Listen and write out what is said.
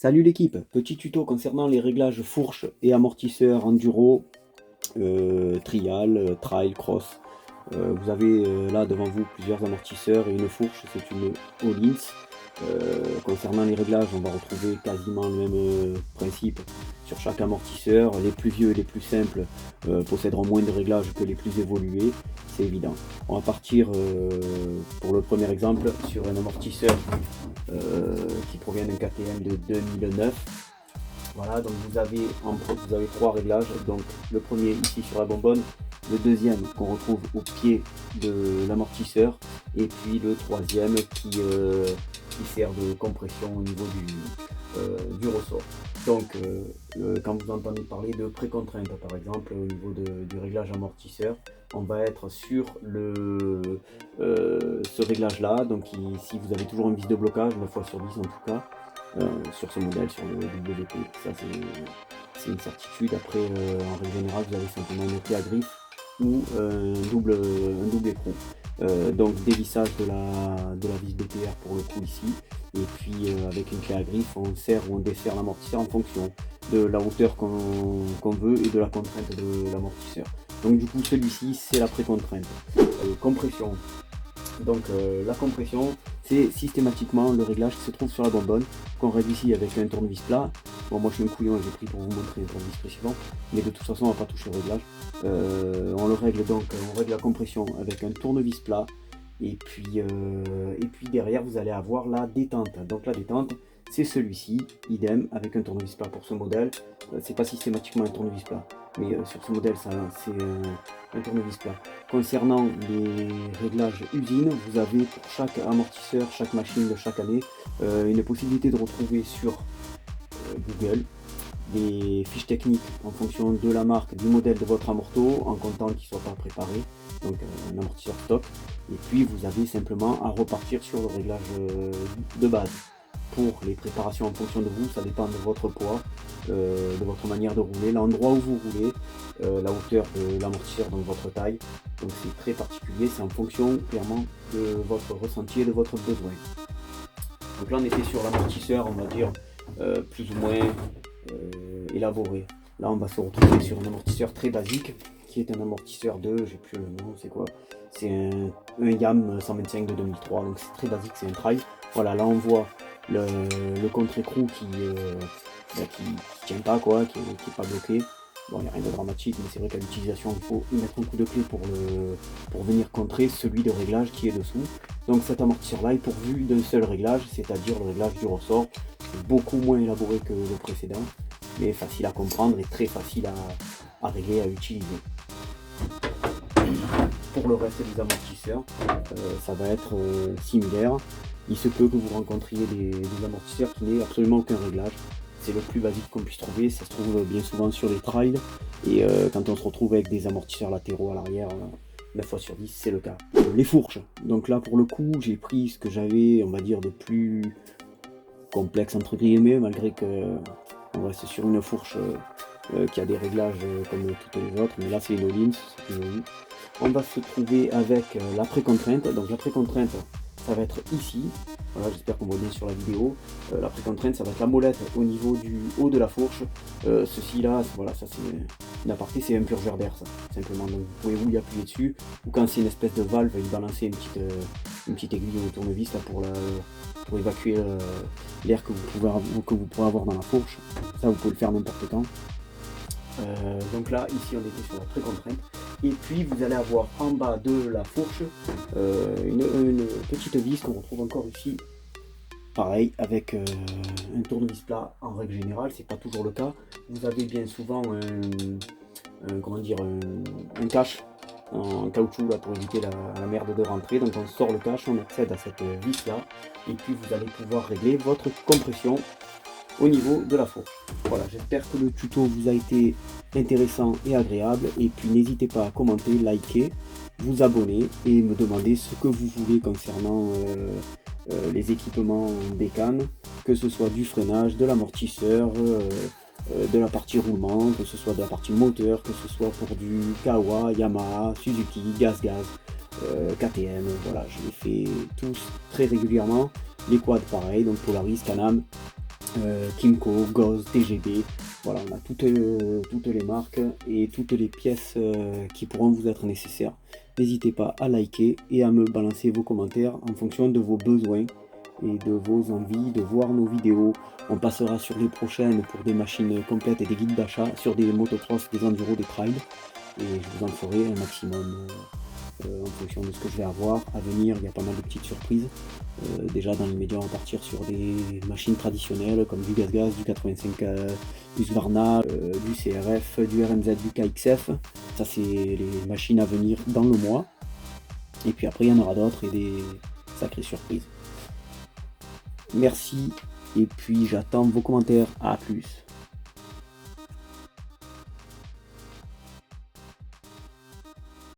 Salut l'équipe, petit tuto concernant les réglages fourche et amortisseurs enduro, trial, trail, cross. Vous avez là devant vous plusieurs amortisseurs et une fourche, c'est une Öhlins. Concernant les réglages, on va retrouver quasiment le même principe sur chaque amortisseur. Les plus vieux et les plus simples posséderont moins de réglages que les plus évolués, c'est évident. On va partir pour le premier exemple sur un amortisseur qui provient d'un KTM de 2009. Voilà, donc vous avez trois réglages. Donc le premier ici sur la bonbonne, le deuxième qu'on retrouve au pied de l'amortisseur, et puis le troisième qui sert de compression au niveau du ressort. Donc quand vous entendez parler de précontrainte par exemple au niveau du réglage amortisseur, on va être sur ce réglage là. Donc si vous avez toujours un vis de blocage, 9 fois sur 10 en tout cas, sur ce modèle, sur le WP, ça c'est une certitude. Après en règle générale vous avez simplement une clé à griffe ou un double écrou. Donc dévissage de la vis BTR pour le coup ici, et puis avec une clé à griffe on serre ou on desserre l'amortisseur en fonction de la hauteur qu'on veut et de la contrainte de l'amortisseur. Donc du coup celui-ci c'est la précontrainte. Compression. Donc la compression, c'est systématiquement le réglage qui se trouve sur la bonbonne, qu'on règle ici avec un tournevis plat. Bon, moi je suis un couillon, j'ai pris pour vous montrer un tournevis précédent, mais de toute façon on va pas toucher le réglage. On le règle donc, on règle la compression avec un tournevis plat, et puis derrière vous allez avoir la détente. Donc la détente, c'est celui-ci, idem, avec un tournevis plat pour ce modèle. C'est pas systématiquement un tournevis plat, mais sur ce modèle c'est un tournevis plat. Concernant les réglages usine, vous avez pour chaque amortisseur, chaque machine de chaque année, une possibilité de retrouver sur Google des fiches techniques en fonction de la marque, du modèle de votre amorto, en comptant qu'il ne soit pas préparé, donc un amortisseur stock. Et puis vous avez simplement à repartir sur le réglage de base. Pour les préparations en fonction de vous, ça dépend de votre poids, de votre manière de rouler, l'endroit où vous roulez, la hauteur de l'amortisseur, donc votre taille. Donc c'est très particulier, c'est en fonction clairement de votre ressenti et de votre besoin. Donc là on était sur l'amortisseur, on va dire plus ou moins élaboré. Là on va se retrouver sur un amortisseur très basique, qui est un amortisseur de, j'ai plus le nom, c'est quoi? C'est un YAM 125 de 2003, donc c'est très basique, c'est un trail. Voilà, là on voit le contre-écrou qui tient pas, quoi, qui est pas bloqué. Bon, il n'y a rien de dramatique, mais c'est vrai qu'à l'utilisation, il faut y mettre un coup de clé pour venir contrer celui de réglage qui est dessous. Donc cet amortisseur-là est pourvu d'un seul réglage, c'est-à-dire le réglage du ressort. C'est beaucoup moins élaboré que le précédent, mais facile à comprendre et très facile à régler, à utiliser. Pour le reste des amortisseurs, ça va être similaire. Il se peut que vous rencontriez des amortisseurs qui n'aient absolument aucun réglage. C'est le plus basique qu'on puisse trouver, ça se trouve bien souvent sur les trails, et quand on se retrouve avec des amortisseurs latéraux à l'arrière, 9 fois sur 10 c'est le cas. Les fourches, donc là pour le coup j'ai pris ce que j'avais, on va dire, de plus complexe entre guillemets, malgré que on reste sur une fourche qui a des réglages comme toutes les autres, mais là c'est une Öhlins, c'est plus joli. On va se trouver avec la précontrainte, donc la précontrainte ça va être ici, voilà, j'espère qu'on voit bien sur la vidéo. La précontrainte ça va être la molette au niveau du haut de la fourche. Ceci là, voilà, ça c'est une aparté, c'est un purgeur d'air ça, simplement. Donc vous pouvez vous y appuyer dessus, ou quand c'est une espèce de valve, y balancer une petite aiguille au tournevis là, pour évacuer l'air que vous pourrez avoir dans la fourche. Ça vous pouvez le faire n'importe quand. Donc là, ici on était sur la précontrainte. Et puis vous allez avoir en bas de la fourche une petite vis qu'on retrouve encore ici. Pareil, avec un tournevis plat en règle générale, c'est pas toujours le cas. Vous avez bien souvent un cache en caoutchouc là, pour éviter la merde de rentrer. Donc on sort le cache, on accède à cette vis là, et puis vous allez pouvoir régler votre compression au niveau de la fourche. Voilà, j'espère que le tuto vous a été intéressant et agréable, et puis n'hésitez pas à commenter, liker, vous abonner et me demander ce que vous voulez concernant les équipements bécane, que ce soit du freinage, de l'amortisseur, de la partie roulement, que ce soit de la partie moteur, que ce soit pour du Kawa, Yamaha, Suzuki, Gaz, KTM, voilà, je les fais tous très régulièrement. Les quads pareil, donc Polaris, Can-Am, Kimco, Goz, TGB, voilà, on a toutes les marques et toutes les pièces qui pourront vous être nécessaires. N'hésitez pas à liker et à me balancer vos commentaires en fonction de vos besoins et de vos envies de voir nos vidéos. On passera sur les prochaines pour des machines complètes et des guides d'achat, sur des motocross, des enduros, des trails, et je vous en ferai un maximum en fonction de ce que je vais avoir à venir. Il y a pas mal de petites surprises. Déjà dans l'immédiat, on va partir sur des machines traditionnelles comme du Gaz, du 85, du Svarna, du CRF, du RMZ, du KXF. Ça, c'est les machines à venir dans le mois. Et puis après, il y en aura d'autres et des sacrées surprises. Merci, et puis j'attends vos commentaires. À plus.